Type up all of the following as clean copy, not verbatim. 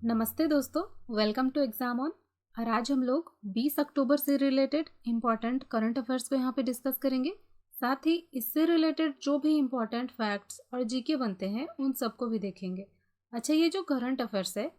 नमस्ते दोस्तों, welcome to exam on. और आज हम लोग 20 अक्टूबर से रिलेटेड इम्पॉर्टेंट करंट अफेयर्स को यहाँ पे डिस्कस करेंगे। साथ ही इससे रिलेटेड जो भी इम्पॉर्टेंट फैक्ट्स और जीके बनते हैं उन सबको भी देखेंगे। अच्छा, ये जो करंट अफेयर्स है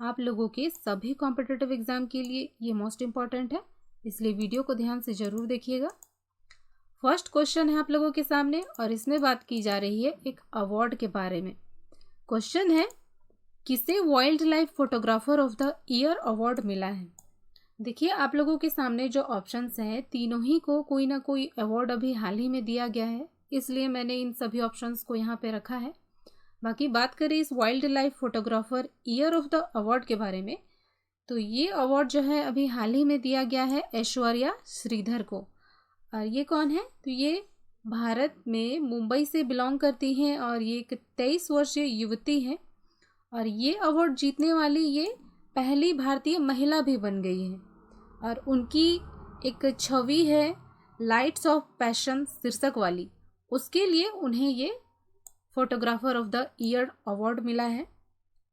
आप लोगों के सभी कॉम्पिटिटिव एग्जाम के लिए ये मोस्ट इम्पॉर्टेंट है, इसलिए वीडियो को ध्यान से ज़रूर देखिएगा। फर्स्ट क्वेश्चन है आप लोगों के सामने और इसमें बात की जा रही है एक अवार्ड के बारे में। क्वेश्चन है, किसे wild life photographer of the year award मिला है। देखिए, आप लोगों के सामने जो ऑप्शंस हैं तीनों ही को कोई ना कोई अवार्ड अभी हाल ही में दिया गया है, इसलिए मैंने इन सभी ऑप्शंस को यहाँ पे रखा है। बाकी बात करें इस wild life photographer year of the award के बारे में, तो ये अवार्ड जो है अभी हाल ही में दिया गया है ऐश्वर्या श्रीधर को। और ये कौन है, तो ये भारत में मुंबई से बिलोंग करती हैं और ये एक 23 वर्षीय युवती है और ये अवार्ड जीतने वाली ये पहली भारतीय महिला भी बन गई है। और उनकी एक छवि है लाइट्स ऑफ पैशन शीर्षक वाली, उसके लिए उन्हें ये photographer of the year award मिला है।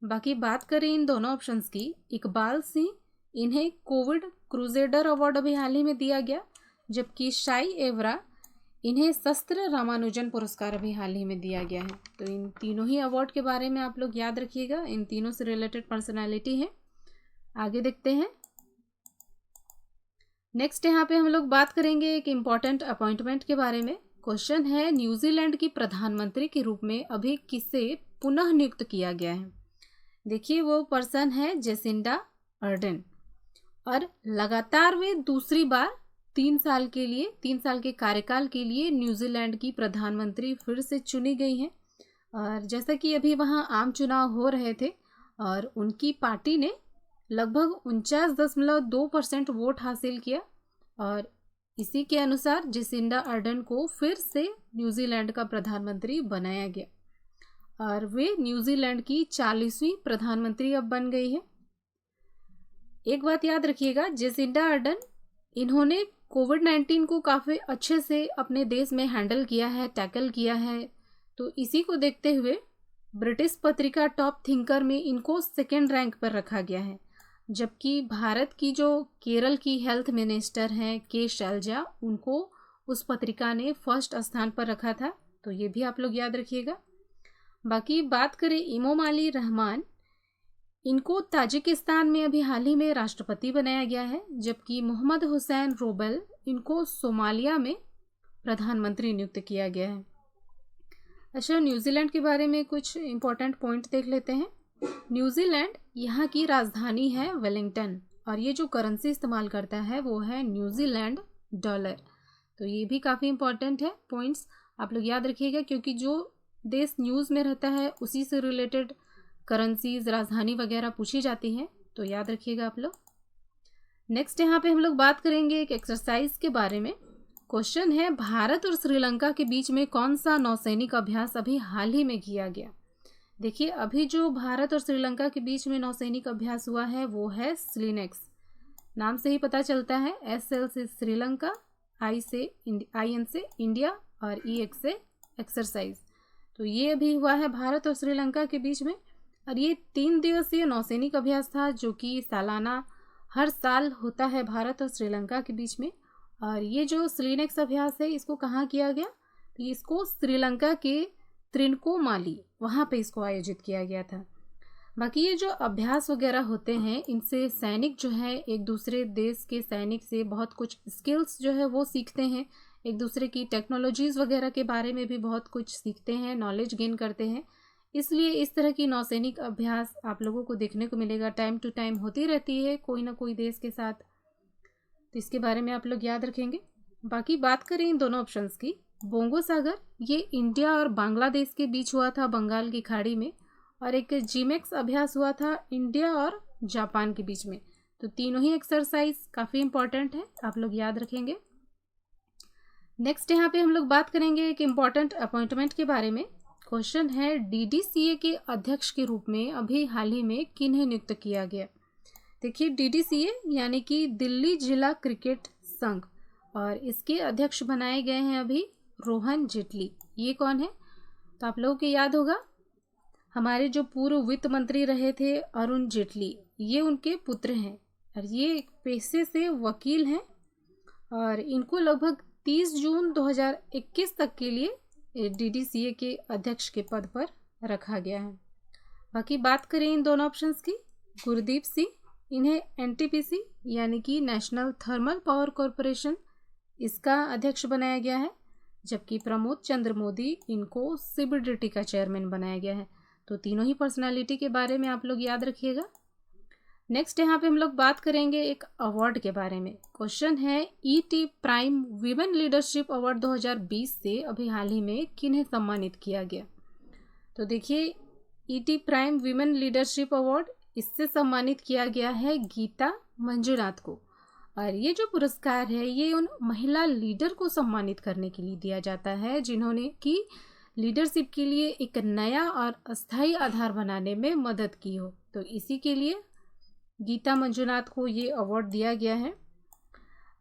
बाकी बात करें इन दोनों ऑप्शंस की, इकबाल सिंह इन्हें कोविड क्रूसेडर अवार्ड अभी हाल ही में दिया गया, जबकि शाई एवरा इन्हें शस्त्र रामानुजन पुरस्कार अभी हाल ही में दिया गया है। तो इन तीनों ही अवार्ड के बारे में आप लोग याद रखिएगा, इन तीनों से रिलेटेड पर्सनालिटी है। आगे देखते हैं। नेक्स्ट यहाँ पे हम लोग बात करेंगे एक इम्पॉर्टेंट अपॉइंटमेंट के बारे में। क्वेश्चन है, न्यूजीलैंड की प्रधानमंत्री के रूप में अभी किसे पुनः नियुक्त किया गया है। देखिए, वो पर्सन है जेसिंडा अर्डन और लगातार वे दूसरी बार 3 साल के कार्यकाल के लिए न्यूजीलैंड की प्रधानमंत्री फिर से चुनी गई हैं। और जैसा कि अभी वहाँ आम चुनाव हो रहे थे और उनकी पार्टी ने लगभग 49.2% वोट हासिल किया और इसी के अनुसार जेसिंडा अर्डन को फिर से न्यूजीलैंड का प्रधानमंत्री बनाया गया और वे न्यूजीलैंड की 40वीं प्रधानमंत्री अब बन गई है। एक बात याद रखिएगा, जेसिंडा अर्डन इन्होंने कोविड-19 को काफ़ी अच्छे से अपने देश में हैंडल किया है, टैकल किया है। तो इसी को देखते हुए ब्रिटिश पत्रिका टॉप थिंकर में इनको सेकेंड रैंक पर रखा गया है, जबकि भारत की जो केरल की हेल्थ मिनिस्टर हैं के शैलजा, उनको उस पत्रिका ने फर्स्ट स्थान पर रखा था। तो ये भी आप लोग याद रखिएगा। बाकी बात करें इमाम अली रहमान, इनको ताजिकिस्तान में अभी हाल ही में राष्ट्रपति बनाया गया है, जबकि मोहम्मद हुसैन रोबल इनको सोमालिया में प्रधानमंत्री नियुक्त किया गया है। अच्छा, न्यूजीलैंड के बारे में कुछ इम्पोर्टेंट पॉइंट देख लेते हैं। न्यूजीलैंड यहाँ की राजधानी है वेलिंगटन और ये जो करेंसी इस्तेमाल करता है वो है न्यूजीलैंड डॉलर। तो ये भी काफ़ी इम्पोर्टेंट है, पॉइंट्स आप लोग याद रखिएगा, क्योंकि जो देश न्यूज़ में रहता है उसी से रिलेटेड करेंसीज, राजधानी वगैरह पूछी जाती हैं, तो याद रखिएगा आप लोग। नेक्स्ट यहाँ पे हम लोग बात करेंगे एक एक्सरसाइज के बारे में। क्वेश्चन है, भारत और श्रीलंका के बीच में कौन सा नौसैनिक अभ्यास अभी हाल ही में किया गया। देखिए, अभी जो भारत और श्रीलंका के बीच में नौसैनिक अभ्यास हुआ है वो है स्लिनेक्स। नाम से ही पता चलता है, SL से श्रीलंका, IN से इंडिया और EX से एक्सरसाइज। तो ये अभी हुआ है भारत और श्रीलंका के बीच में और ये 3 दिवसीय नौसैनिक अभ्यास था जो कि सालाना हर साल होता है भारत और श्रीलंका के बीच में। और ये जो स्लिनेक्स अभ्यास है इसको कहाँ किया गया, तो इसको श्रीलंका के त्रिनकोमाली वहाँ पे इसको आयोजित किया गया था। बाकी ये जो अभ्यास वगैरह होते हैं इनसे सैनिक जो है एक दूसरे देश के सैनिक से बहुत कुछ स्किल्स जो है वो सीखते हैं, एक दूसरे की टेक्नोलॉजीज़ वगैरह के बारे में भी बहुत कुछ सीखते हैं, नॉलेज गेन करते हैं। इसलिए इस तरह की नौसैनिक अभ्यास आप लोगों को देखने को मिलेगा, टाइम टू टाइम होती रहती है कोई ना कोई देश के साथ। तो इसके बारे में आप लोग याद रखेंगे। बाकी बात करें इन दोनों ऑप्शंस की, बोंगो सागर ये इंडिया और बांग्लादेश के बीच हुआ था बंगाल की खाड़ी में, और एक जीमेक्स अभ्यास हुआ था इंडिया और जापान के बीच में। तो तीनों ही एक्सरसाइज काफ़ी इंपॉर्टेंट है, आप लोग याद रखेंगे। नेक्स्ट यहाँ पे हम लोग बात करेंगे एक इम्पॉर्टेंट अपॉइंटमेंट के बारे में। क्वेश्चन है, DDCA के अध्यक्ष के रूप में अभी हाल ही में किन्हें नियुक्त किया गया। देखिए, DDCA यानी कि दिल्ली जिला क्रिकेट संघ, और इसके अध्यक्ष बनाए गए हैं अभी रोहन जेटली। ये कौन है, तो आप लोगों को याद होगा हमारे जो पूर्व वित्त मंत्री रहे थे अरुण जेटली, ये उनके पुत्र हैं और ये एक पेशे से वकील हैं और इनको लगभग 30 जून 2021 तक के लिए डीडीसीए के अध्यक्ष के पद पर रखा गया है। बाकी बात करें इन दोनों ऑप्शंस की, गुरदीप सिंह, इन्हें एनटीपीसी यानी कि नेशनल थर्मल पावर कॉरपोरेशन, इसका अध्यक्ष बनाया गया है, जबकि प्रमोद चंद्र मोदी, इनको सीबीडीटी का चेयरमैन बनाया गया है। तो तीनों ही पर्सनालिटी के बारे में आप लोग याद रखिएगा। नेक्स्ट यहाँ पे हम लोग बात करेंगे एक अवार्ड के बारे में। क्वेश्चन है ET prime women leadership award 2020 से अभी हाल ही में किन्हें सम्मानित किया गया। तो देखिए, ET prime women leadership award, इससे सम्मानित किया गया है गीता मंजुनाथ को। और ये जो पुरस्कार है ये उन महिला लीडर को सम्मानित करने के लिए दिया जाता है जिन्होंने की लीडरशिप के लिए एक नया और अस्थायी आधार बनाने में मदद की हो। तो इसी के लिए गीता मंजुनाथ को ये अवार्ड दिया गया है।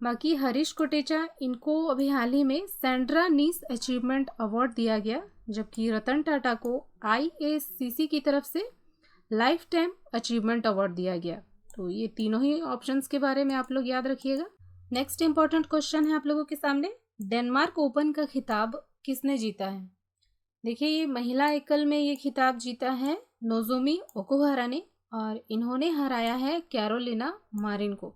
बाकी हरीश कोटेचा, इनको अभी हाल ही में सैंड्रा नीस अचीवमेंट अवार्ड दिया गया, जबकि रतन टाटा को आईएसीसी की तरफ से लाइफ टाइम अचीवमेंट अवार्ड दिया गया। तो ये तीनों ही ऑप्शंस के बारे में आप लोग याद रखिएगा। नेक्स्ट इंपॉर्टेंट क्वेश्चन है आप लोगों के सामने, डेनमार्क ओपन का खिताब किसने जीता है। देखिए, ये महिला एकल में ये खिताब जीता है नोजोमी ओकुहारा ने और इन्होंने हराया है कैरोलिना मारिन को।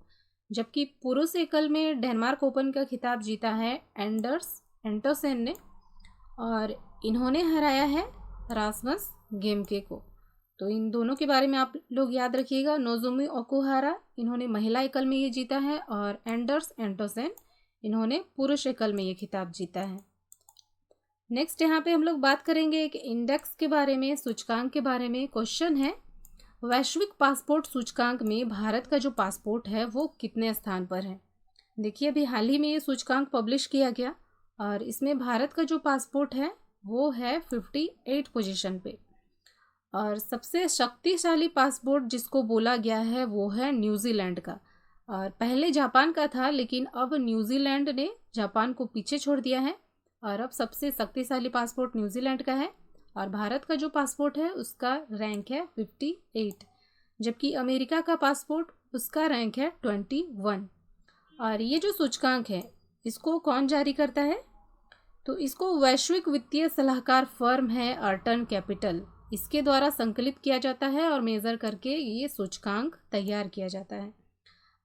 जबकि पुरुष एकल में डेनमार्क ओपन का खिताब जीता है एंडर्स एंटोसेन ने और इन्होंने हराया है रासमस गेमके को। तो इन दोनों के बारे में आप लोग याद रखिएगा। नोजोमी ओकुहारा, इन्होंने महिला एकल में ये जीता है और एंडर्स एंटोसेन, इन्होंने पुरुष एकल में ये खिताब जीता है। नेक्स्ट यहाँ पे हम लोग बात करेंगे एक इंडेक्स के बारे में, सूचकांक के बारे में। क्वेश्चन है वैश्विक पासपोर्ट सूचकांक में भारत का जो पासपोर्ट है वो कितने स्थान पर है। देखिए, अभी हाल ही में ये सूचकांक पब्लिश किया गया और इसमें भारत का जो पासपोर्ट है वो है 58 पोजीशन पे। और सबसे शक्तिशाली पासपोर्ट जिसको बोला गया है वो है न्यूजीलैंड का। और पहले जापान का था, लेकिन अब न्यूजीलैंड ने जापान को पीछे छोड़ दिया है और अब सबसे शक्तिशाली पासपोर्ट न्यूजीलैंड का है। और भारत का जो पासपोर्ट है उसका रैंक है 58, जबकि अमेरिका का पासपोर्ट उसका रैंक है 21। और ये जो सूचकांक है इसको कौन जारी करता है, तो इसको वैश्विक वित्तीय सलाहकार फर्म है अर्टन कैपिटल, इसके द्वारा संकलित किया जाता है और मेज़र करके ये सूचकांक तैयार किया जाता है।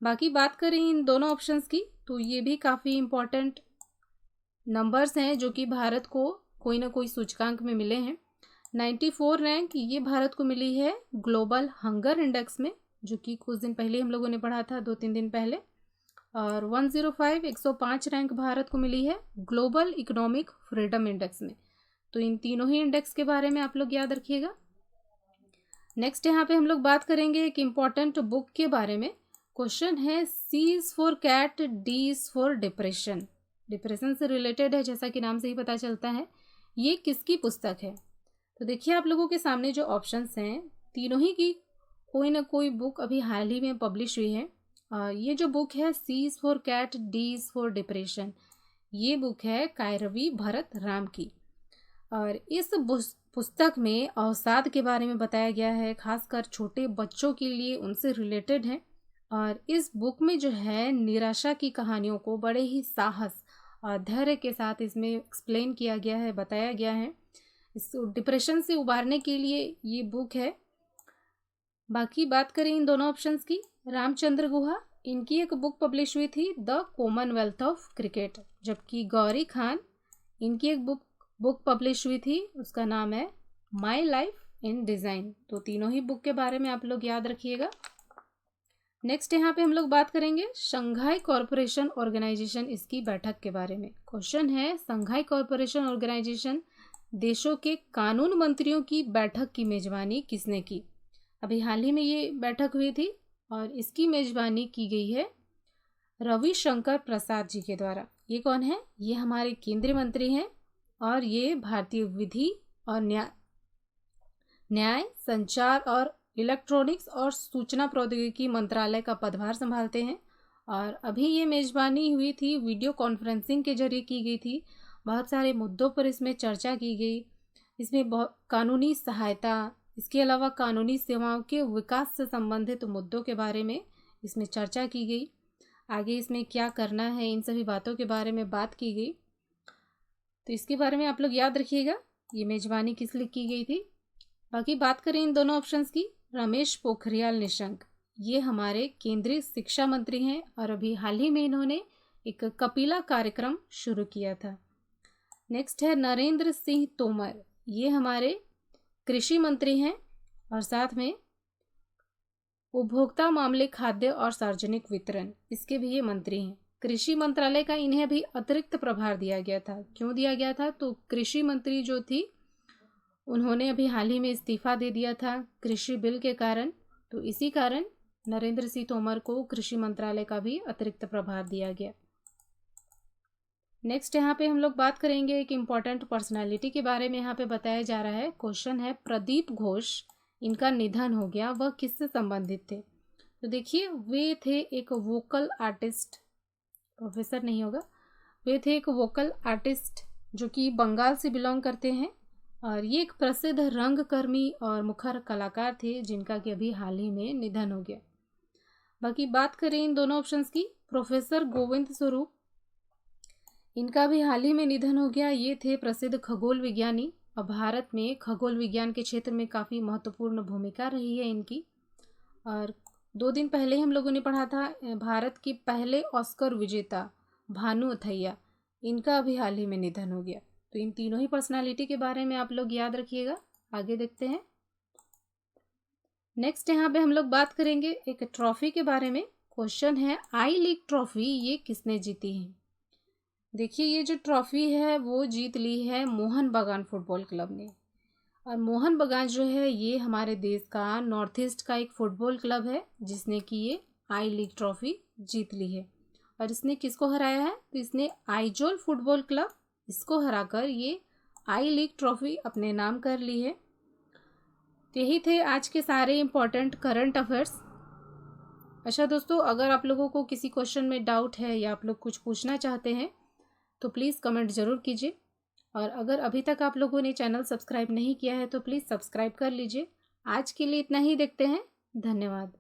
बाकी बात करें इन दोनों ऑप्शंस की, तो ये भी काफ़ी इम्पोर्टेंट नंबर्स हैं जो कि भारत को कोई ना कोई सूचकांक में मिले हैं। 94 रैंक ये भारत को मिली है ग्लोबल हंगर इंडेक्स में, जो कि कुछ दिन पहले हम लोगों ने पढ़ा था, 2-3 दिन पहले। और 105 रैंक भारत को मिली है ग्लोबल इकोनॉमिक फ्रीडम इंडेक्स में। तो इन तीनों ही इंडेक्स के बारे में आप लोग याद रखिएगा। नेक्स्ट यहाँ पे हम लोग बात करेंगे एक इम्पॉर्टेंट बुक के बारे में। क्वेश्चन है C is for cat, D is for depression. Depression से रिलेटेड है, जैसा कि नाम से ही पता चलता है। ये किसकी पुस्तक है। तो देखिए, आप लोगों के सामने जो ऑप्शंस हैं तीनों ही की कोई ना कोई बुक अभी हाल ही में पब्लिश हुई है। ये जो बुक है C is for cat, D is for depression, ये बुक है कायरवी भरत राम की। और इस पुस्तक में अवसाद के बारे में बताया गया है, खासकर छोटे बच्चों के लिए उनसे रिलेटेड है। और इस बुक में जो है निराशा की कहानियों को बड़े ही साहस और धैर्य के साथ इसमें एक्सप्लेन किया गया है, बताया गया है। इस डिप्रेशन से उबारने के लिए ये बुक है। बाकी बात करें इन दोनों ऑप्शंस की, रामचंद्र गुहा, इनकी एक बुक पब्लिश हुई थी द कॉमनवेल्थ ऑफ क्रिकेट, जबकि गौरी खान, इनकी एक बुक पब्लिश हुई थी, उसका नाम है माई लाइफ इन डिज़ाइन। तो तीनों ही बुक के बारे में आप लोग याद रखिएगा। नेक्स्ट यहाँ पे हम लोग बात करेंगे शंघाई कॉरपोरेशन ऑर्गेनाइजेशन, इसकी बैठक के बारे में। क्वेश्चन है शंघाई कॉरपोरेशन ऑर्गेनाइजेशन देशों के कानून मंत्रियों की बैठक की मेजबानी किसने की। अभी हाल ही में ये बैठक हुई थी और इसकी मेजबानी की गई है रविशंकर प्रसाद जी के द्वारा। ये कौन है, ये हमारे केंद्रीय मंत्री हैं और ये भारतीय विधि और न्याय, संचार और इलेक्ट्रॉनिक्स और सूचना प्रौद्योगिकी मंत्रालय का पदभार संभालते हैं। और अभी ये मेज़बानी हुई थी, वीडियो कॉन्फ्रेंसिंग के जरिए की गई थी। बहुत सारे मुद्दों पर इसमें चर्चा की गई। इसमें बहुत कानूनी सहायता, इसके अलावा कानूनी सेवाओं के विकास से संबंधित मुद्दों के बारे में इसमें चर्चा की गई। आगे इसमें क्या करना है, इन सभी बातों के बारे में बात की गई। तो इसके बारे में आप लोग याद रखिएगा, ये मेजबानी किस लिए की गई थी। बाकी बात करें इन दोनों ऑप्शंस की, रमेश पोखरियाल निशंक ये हमारे केंद्रीय शिक्षा मंत्री हैं और अभी हाल ही में इन्होंने एक कपिला कार्यक्रम शुरू किया था। नेक्स्ट है नरेंद्र सिंह तोमर, ये हमारे कृषि मंत्री हैं और साथ में उपभोक्ता मामले, खाद्य और सार्वजनिक वितरण, इसके भी ये मंत्री हैं। कृषि मंत्रालय का इन्हें अभी अतिरिक्त प्रभार दिया गया था। क्यों दिया गया था? तो कृषि मंत्री जो थी उन्होंने अभी हाल ही में इस्तीफा दे दिया था कृषि बिल के कारण, तो इसी कारण नरेंद्र सिंह तोमर को कृषि मंत्रालय का भी अतिरिक्त प्रभार दिया गया। नेक्स्ट यहाँ पे हम लोग बात करेंगे एक इम्पॉर्टेंट पर्सनालिटी के बारे में। यहाँ पे बताया जा रहा है, क्वेश्चन है प्रदीप घोष, इनका निधन हो गया, वह किससे संबंधित थे? तो देखिए, वे थे एक वोकल आर्टिस्ट, प्रोफेसर नहीं होगा, वे थे एक वोकल आर्टिस्ट जो कि बंगाल से बिलोंग करते हैं और ये एक प्रसिद्ध रंगकर्मी और मुखर कलाकार थे जिनका कि अभी हाल ही में निधन हो गया। बाकी बात करें इन दोनों ऑप्शंस की, प्रोफेसर गोविंद स्वरूप, इनका भी हाल ही में निधन हो गया। ये थे प्रसिद्ध खगोल विज्ञानी और भारत में खगोल विज्ञान के क्षेत्र में काफ़ी महत्वपूर्ण भूमिका रही है इनकी। और 2 दिन पहले हम लोगों ने पढ़ा था भारत के पहले ऑस्कर विजेता भानु अथैया, इनका अभी हाल ही में निधन हो गया। तो इन तीनों ही पर्सनालिटी के बारे में आप लोग याद रखिएगा। आगे देखते हैं। नेक्स्ट यहाँ पे हम लोग बात करेंगे एक ट्रॉफी के बारे में। क्वेश्चन है, आई लीग ट्रॉफी ये किसने जीती है? देखिए, ये जो ट्रॉफी है वो जीत ली है मोहन बागान फुटबॉल क्लब ने। और मोहन बागान जो है ये हमारे देश का नॉर्थ ईस्ट का एक फुटबॉल क्लब है जिसने कि ये आई लीग ट्रॉफी जीत ली है। और इसने किसको हराया है? तो इसने आइजोल फुटबॉल क्लब, इसको हराकर ये आई लीग ट्रॉफी अपने नाम कर ली है। तो यही थे आज के सारे इम्पॉर्टेंट करंट अफेयर्स। अच्छा दोस्तों, अगर आप लोगों को किसी क्वेश्चन में डाउट है या आप लोग कुछ पूछना चाहते हैं तो प्लीज़ कमेंट ज़रूर कीजिए। और अगर अभी तक आप लोगों ने चैनल सब्सक्राइब नहीं किया है तो प्लीज़ सब्सक्राइब कर लीजिए। आज के लिए इतना ही, देखते हैं, धन्यवाद।